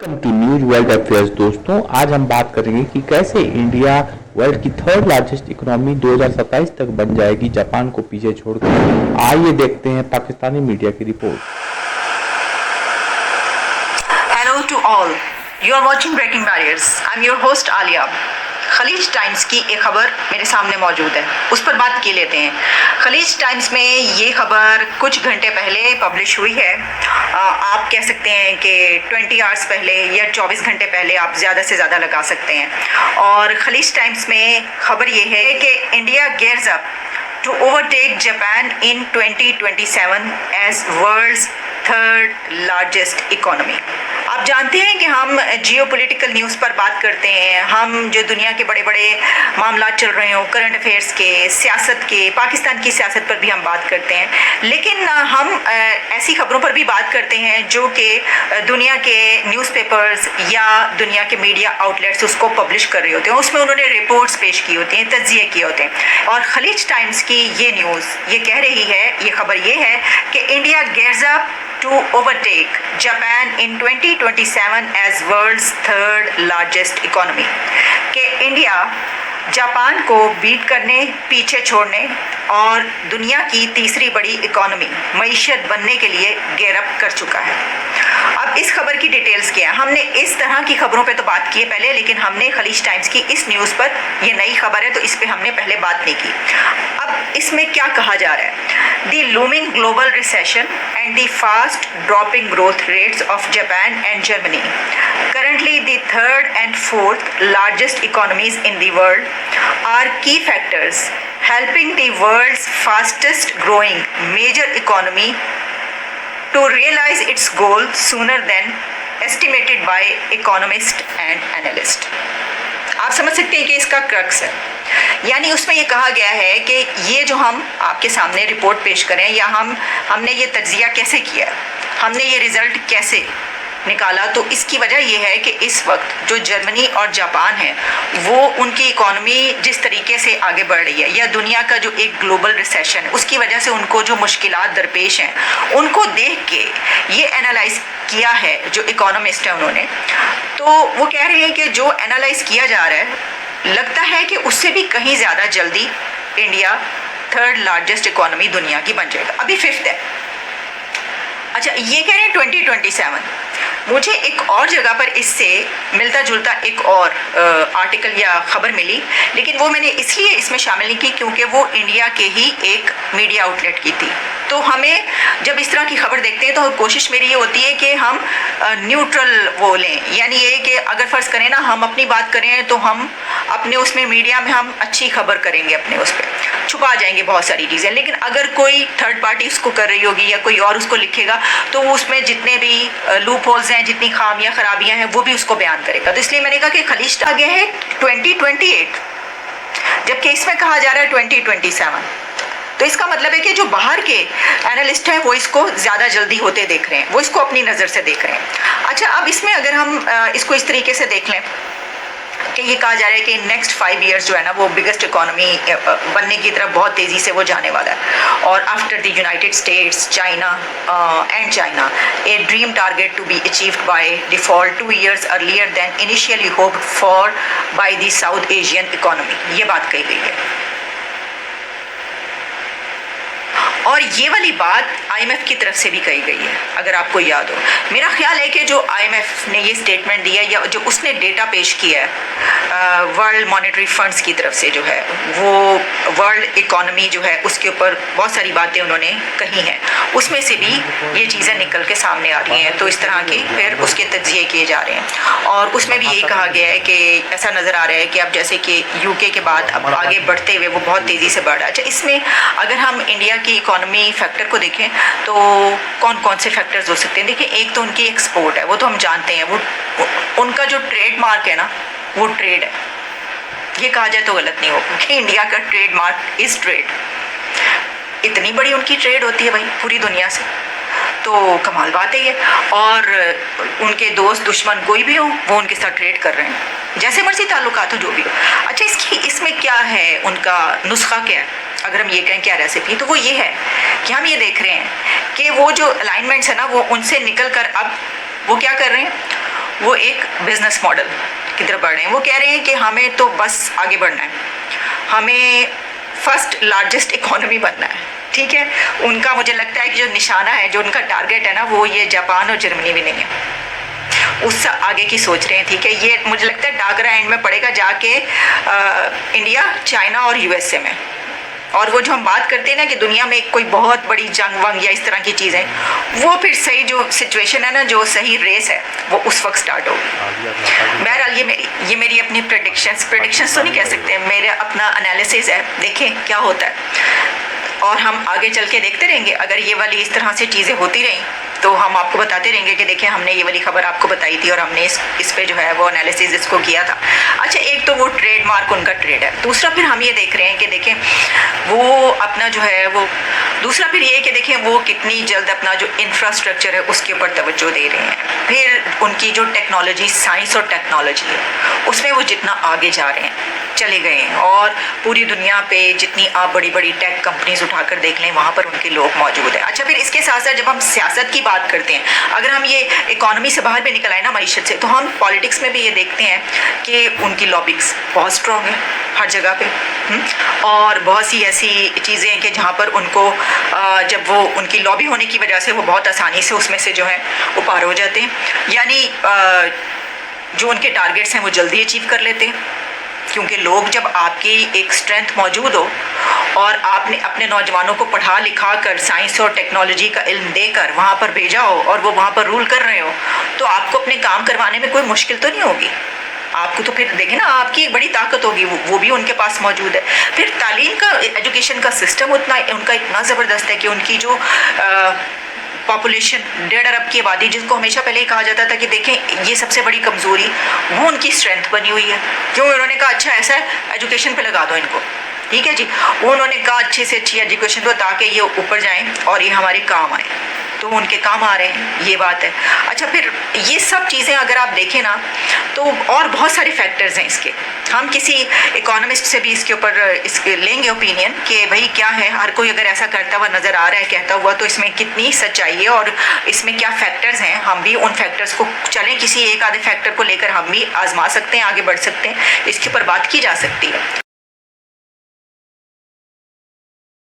Welcome to news world affairs. दोस्तों, आज हम बात करेंगे कि कैसे इंडिया वर्ल्ड की थर्ड लार्जेस्ट इकोनॉमी 2027 तक बन जाएगी जापान को पीछे छोड़कर। आइए देखते हैं पाकिस्तानी मीडिया की report. Hello to all. You are watching Breaking Barriers. I'm your host Alia. Khaleej Times की एक खबर मेरे सामने मौजूद है, उस पर बात की लेते हैं। खलीज टाइम्स में ये खबर कुछ घंटे पहले पब्लिश हुई है। आप कह सकते हैं कि 20 आवर्स पहले या 24 घंटे पहले आप ज़्यादा से ज़्यादा लगा सकते हैं। और खलीज टाइम्स में खबर ये है कि India gears up to overtake Japan in 2027 as world's third largest economy. आप जानते हैं कि हम जियोपॉलिटिकल न्यूज़ पर बात करते हैं, हम जो दुनिया के बड़े बड़े मामला चल रहे हों, करंट अफेयर्स के, सियासत के, पाकिस्तान की सियासत पर भी हम बात करते हैं, लेकिन हम ऐसी खबरों पर भी बात करते हैं जो कि दुनिया के न्यूज़पेपर्स या दुनिया के मीडिया आउटलेट्स उसको पब्लिश कर रहे होते हैं। उसमें उन्होंने रिपोर्ट्स पेश की होती हैं, तज्जिए किए होते हैं। और खलीज टाइम्स की ये न्यूज़ ये कह रही है, ये खबर ये है कि India gears up to overtake Japan in 2027 as world's third largest economy। कि इंडिया जापान को बीट करने, पीछे छोड़ने और दुनिया की तीसरी बड़ी इकोनॉमी मईशत बनने के लिए gear up कर चुका है। अब इस खबर की डिटेल्स क्या है? हमने इस तरह की खबरों पे तो बात की है पहले, लेकिन हमने खलीज टाइम्स की इस न्यूज़ पर, ये नई खबर है तो इस पे हमने पहले बात नहीं की। अब इसमें क्या कहा जा रहा है? The looming global recession and the fast dropping growth rates of Japan and Germany, currently the third and fourth largest economies in the world, are key factors helping the world's fastest growing major economy to realize its goal sooner than estimated by economists and analysts। आप समझ सकते हैं कि इसका crux है, यानी उसमें ये कहा गया है कि ये जो हम आपके सामने रिपोर्ट पेश करें या हमने ये तज्जिया कैसे किया, हमने ये रिज़ल्ट कैसे निकाला, तो इसकी वजह ये है कि इस वक्त जो जर्मनी और जापान है वो उनकी इकोनॉमी जिस तरीके से आगे बढ़ रही है, या दुनिया का जो एक ग्लोबल रिसेशन है उसकी वजह से उनको जो मुश्किलात दरपेश हैं, उनको देख के ये एनालाइज किया है जो इकोनॉमिस्ट है उन्होंने। तो वो कह रहे हैं कि जो एनालाइज किया जा रहा है लगता है कि उससे भी कहीं ज़्यादा जल्दी इंडिया थर्ड लार्जेस्ट इकोनॉमी दुनिया की बन जाएगा। अभी फिफ्थ है। अच्छा, ये कह रहे हैं 2027। मुझे एक और जगह पर इससे मिलता जुलता एक और आर्टिकल या ख़बर मिली, लेकिन वो मैंने इसलिए इसमें शामिल नहीं की क्योंकि वो इंडिया के ही एक मीडिया आउटलेट की थी। तो हमें जब इस तरह की खबर देखते हैं तो कोशिश मेरी ये होती है कि हम न्यूट्रल वो लें, यानी ये कि अगर फ़र्ज़ करें ना हम अपनी बात करें तो हम अपने उसमें मीडिया में हम अच्छी खबर करेंगे, अपने उस पर छुपा जाएंगे बहुत सारी चीज़ें। लेकिन अगर कोई थर्ड पार्टी उसको कर रही होगी या कोई और उसको लिखेगा तो उसमें जितने भी लूप होल्स हैं, जितनी खामियां खराबियां हैं, वो भी उसको बयान करेगा। तो इसलिए मैंने कहा कि खलीज आ गया है 2028, जबकि इसमें कहा जा रहा है 2027। तो इसका मतलब है कि जो बाहर के एनालिस्ट हैं वो इसको ज़्यादा जल्दी होते देख रहे हैं, वो इसको अपनी नज़र से देख रहे हैं। अच्छा, अब इसमें अगर हम इसको इस तरीके से देख लें कि ये कहा जा रहा है कि नेक्स्ट 5 इयर्स जो है ना वो बिगेस्ट इकोनॉमी बनने की तरफ बहुत तेज़ी से वो जाने वाला है। और after the United States, China and China, a dream target to be achieved by default 2 years earlier than initially hoped for by the South Asian economy, ये बात कही गई है। और ये वाली बात IMF की तरफ से भी कही गई है, अगर आपको याद हो। मेरा ख्याल है कि जो IMF ने ये स्टेटमेंट दिया या जो उसने डेटा पेश किया है वर्ल्ड मॉनेटरी फंड्स की तरफ से, जो है वो वर्ल्ड इकोनॉमी जो है उसके ऊपर बहुत सारी बातें उन्होंने कही हैं, उसमें से भी ये चीज़ें निकल के सामने आ रही हैं। तो इस तरह की फिर उसके तज्जिए किए जा रहे हैं और उसमें भी यही कहा गया है कि ऐसा नज़र आ रहा है कि अब जैसे कि UK के बाद अब आगे बढ़ते हुए वो बहुत तेज़ी से बढ़ रहा है। अच्छा, इसमें अगर हम इंडिया की इकोनॉमी फैक्टर को देखें तो कौन कौन से फैक्टर्स हो सकते हैं? देखिए, एक तो उनकी एक्सपोर्ट है, वो तो हम जानते हैं, वो उनका जो ट्रेड मार्क है ना वो ट्रेड है। ये कहा जाए तो गलत नहीं होगा कि इंडिया का ट्रेड मार्क इज़ ट्रेड। इतनी बड़ी उनकी ट्रेड होती है भाई पूरी दुनिया से, तो कमाल बात है ये। और उनके दोस्त दुश्मन कोई भी हो वो उनके साथ ट्रेड कर रहे हैं, जैसे मर्जी ताल्लुकात हो, जो भी हो। अच्छा, इसमें क्या है, उनका नुस्खा क्या है? अगर हम ये कहें क्या रेसिपी, तो वो ये है कि हम ये देख रहे हैं कि वो जो अलाइनमेंट्स है ना वो उनसे निकल कर अब वो क्या कर रहे हैं, وہ ایک بزنس ماڈل کی طرف بڑھ رہے ہیں. وہ کہہ رہے ہیں کہ ہمیں تو بس آگے بڑھنا ہے, ہمیں فرسٹ لارجسٹ اکانومی بننا ہے. ٹھیک ہے, ان کا مجھے لگتا ہے کہ جو نشانہ ہے, جو ان کا ٹارگیٹ ہے نا, وہ یہ جاپان اور جرمنی بھی نہیں ہے, اس سے آگے کی سوچ رہے ہیں. ٹھیک ہے, یہ مجھے لگتا ہے ڈاگرا اینڈ میں پڑے گا جا کے انڈیا, چائنا اور یو ایس اے میں. اور وہ جو ہم بات کرتے ہیں نا کہ دنیا میں کوئی بہت بڑی جنگ ونگ یا اس طرح کی چیزیں, وہ پھر صحیح جو سچویشن ہے نا, جو صحیح ریس ہے, وہ اس وقت سٹارٹ ہوگی. بہرحال یہ میری اپنی پریڈکشنز تو نہیں کہہ سکتے, میرا اپنا انالیسز ہے, دیکھیں کیا ہوتا ہے. اور ہم آگے چل کے دیکھتے رہیں گے, اگر یہ والی اس طرح سے چیزیں ہوتی رہیں تو ہم آپ کو بتاتے رہیں گے کہ دیکھیں ہم نے یہ والی خبر آپ کو بتائی تھی اور ہم نے اس پہ جو ہے وہ انالیسز اس کو کیا تھا. اچھا, ایک تو وہ ٹریڈ مارک ان کا ٹریڈ ہے. دوسرا پھر ہم یہ دیکھ رہے ہیں کہ دیکھیں وہ اپنا جو ہے وہ, دوسرا پھر یہ کہ دیکھیں وہ کتنی جلد اپنا جو انفراسٹرکچر ہے اس کے اوپر توجہ دے رہے ہیں. پھر ان کی جو ٹیکنالوجی, سائنس اور ٹیکنالوجی ہے, اس میں وہ جتنا آگے جا رہے ہیں, چلے گئے ہیں. اور پوری دنیا پہ جتنی آپ بڑی بڑی ٹیک کمپنیز اٹھا کر دیکھ لیں, وہاں پر ان کے لوگ موجود ہیں. اچھا, پھر اس کے ساتھ ساتھ جب ہم سیاست کی بات کرتے ہیں, اگر ہم یہ اکانومی سے باہر بھی نکل آئے نا, معیشت سے, تو ہم پالیٹکس میں بھی یہ دیکھتے ہیں کہ ان کی لابنگس بہت اسٹرانگ ہے ہر جگہ پہ. اور بہت سی ایسی چیزیں ہیں کہ جہاں پر ان کو جب وہ ان کی لابی ہونے کی وجہ سے وہ بہت آسانی سے اس میں سے جو ہے وہ پار ہو جاتے ہیں. یعنی جو ان کے ٹارگیٹس ہیں وہ جلدی اچیو کر لیتے ہیں, کیونکہ لوگ جب آپ کی ایک اسٹرینتھ موجود ہو اور آپ نے اپنے نوجوانوں کو پڑھا لکھا کر سائنس اور ٹیکنالوجی کا علم دے کر وہاں پر بھیجا ہو اور وہ وہاں پر رول کر رہے ہو, تو آپ کو اپنے کام کروانے میں کوئی مشکل تو نہیں ہوگی. آپ کو تو پھر دیکھیں نا, آپ کی ایک بڑی طاقت ہوگی, وہ بھی ان کے پاس موجود ہے. پھر تعلیم کا, ایجوکیشن کا سسٹم ان کا اتنا زبردست ہے کہ ان کی جو پاپولیشن 1.5 ارب کی آبادی, جس کو ہمیشہ پہلے ہی کہا جاتا تھا کہ دیکھیں یہ سب سے بڑی کمزوری, وہ ان کی اسٹرینتھ بنی ہوئی ہے. کیوں, انہوں نے کہا اچھا ایسا ہے ایجوکیشن پہ لگا دو ان کو. ٹھیک ہے جی, وہ انہوں نے کہا اچھے سے اچھی ایجوکیشن دو تاکہ یہ اوپر جائیں اور یہ ہمارے کام آئیں. تو ان کے کام آ رہے ہیں, یہ بات ہے. اچھا, پھر یہ سب چیزیں اگر آپ دیکھیں نا, تو اور بہت سارے فیکٹرز ہیں اس کے. ہم کسی اکانومسٹ سے بھی اس کے اوپر لیں گے اوپینین کہ بھائی کیا ہے, ہر کوئی اگر ایسا کرتا ہوا نظر آ رہا ہے, کہتا ہوا, تو اس میں کتنی سچائی ہے اور اس میں کیا فیکٹرز ہیں. ہم بھی ان فیکٹرز کو چلیں, کسی ایک آدھے فیکٹر کو لے کر ہم بھی آزما سکتے ہیں, آگے بڑھ سکتے ہیں, اس کے اوپر بات کی جا سکتی ہے.